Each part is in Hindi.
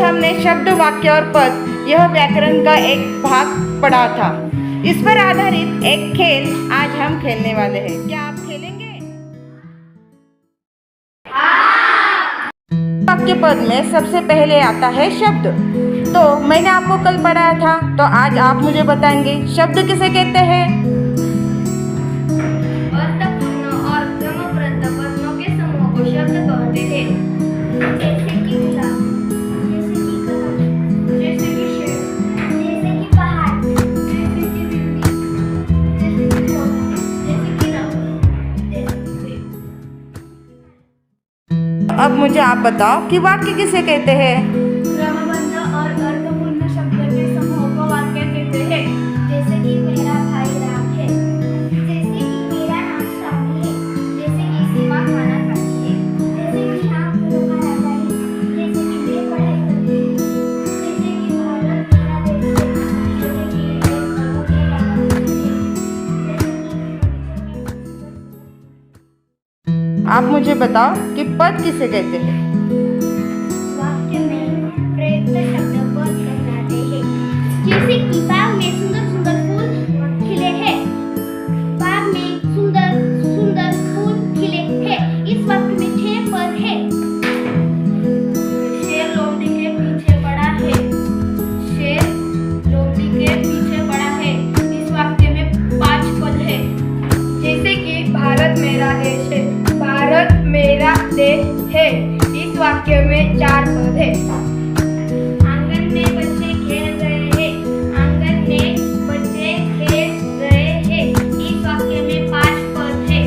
हमने शब्द, वाक्य और पद यह व्याकरण का एक भाग पढ़ा था। इस पर आधारित एक खेल आज हम खेलने वाले हैं। क्या आप खेलेंगे? वाक्य पद में सबसे पहले आता है शब्द। तो मैंने आपको कल पढ़ाया था, तो आज आप मुझे बताएंगे शब्द किसे कहते हैं? अर्थपूर्ण और क्रमबद्ध वचनों के समूह को शब्द कहते हैं। जैसे कि गुलाब, जैसे कि कलम, जैसे कि शेर, जैसे कि पहाड़, जैसे कि बिल्ली, जैसे कि पौधा, जैसे कि रंग, जैसे कि। अब मुझे आप बताओ कि वाक्य किसे कहते हैं? क्रमबद्ध और अर्थपूर्ण शब्द के समूह को वाक्य कहते हैं। जैसे कि मेरा भाई राम है, जैसे कि मेरा नाम श्रावणी है, जैसे कि सीमा खाना खाती है, जैसे कि हम फूलों का राजा है, जैसे कि मैं पढ़ाई करती हूँ, जैसे कि भारत मेरा देश है, जैसे कि मैं प्रभु के गाना गाती है, जैसे कि आप मुझे बताओ कि पद किसे कहते हैं? वाक्य में प्रयुक्त शब्द पद कहलाते हैं। जैसे कि बाग में सुंदर सुंदर फूल खिले हैं, बाग में सुंदर सुंदर फूल खिले हैं। इस वाक्य में 6 पद हैं। शेर लोमड़ी के पीछे पड़ा है, शेर लोमड़ी के पीछे पड़ा है। इस वाक्य में 5 पद हैं। जैसे कि भारत मेरा देश है, भारत मेरा देश है। इस वाक्य में 4 पद हैं। आंगन में बच्चे खेल रहे हैं, आंगन में बच्चे खेल रहे हैं। इस वाक्य में 5 पद हैं।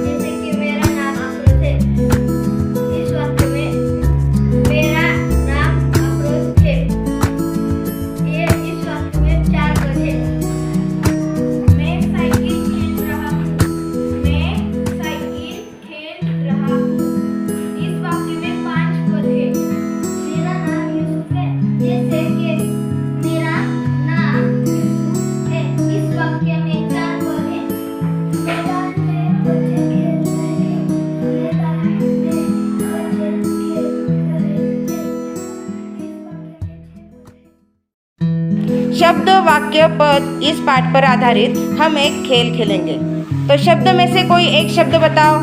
जैसे कि मेरा नाम अफरोज है, इस वाक्य में मेरा नाम अफरोज है। ये इस वाक्य में 4 पद हैं। मैं साइकिल खेल रहा हूँ, मैं साइकिल खेल रहा हूँ। इस वाक्य में 5 पद हैं। मेरा नाम यूसुफ है, जैसे कि मेरा नाम यूसुफ है। इस वाक्य में 4 पद हैं। मैदान में बच्चे खेल रहे हैं, मैदान में बच्चे खेल रहे हैं। इस वाक्य में 6 पद हैं। शब्द, वाक्य, पद इस पाठ पर आधारित हम एक खेल खेलेंगे। तो शब्द में से कोई एक शब्द बताओ।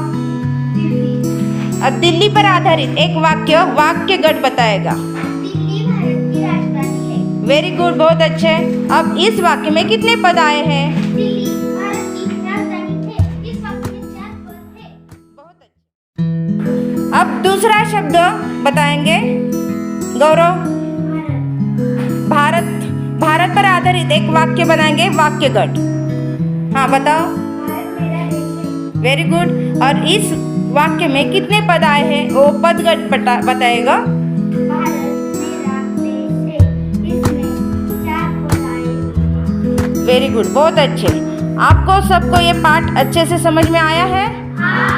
अब दिल्ली पर आधारित एक वाक्य वाक्य गढ़ बताएगा। दिल्ली भारत की राजधानी है। वेरी गुड, बहुत अच्छे। अब इस वाक्य में कितने पद आए हैं? दिल्ली भारत की राजधानी है। इस वाक्य में 4 पद हैं। बहुत अच्छे। अब दूसरा शब्द बताएंगे गौरव। भारत, भारत पर आधारित एक वाक्य बनाएंगे वाक्य गढ़। हाँ बताओ। भारत मेरा देश है। Very good. और इस वाक्य में कितने पद आए हैं वो पदगढ़ बताएगा। भारत मेरा देश है। इसमें 4 पद आए हैं। वेरी गुड, बहुत अच्छे। आपको सबको ये पाठ अच्छे से समझ में आया है? हाँ।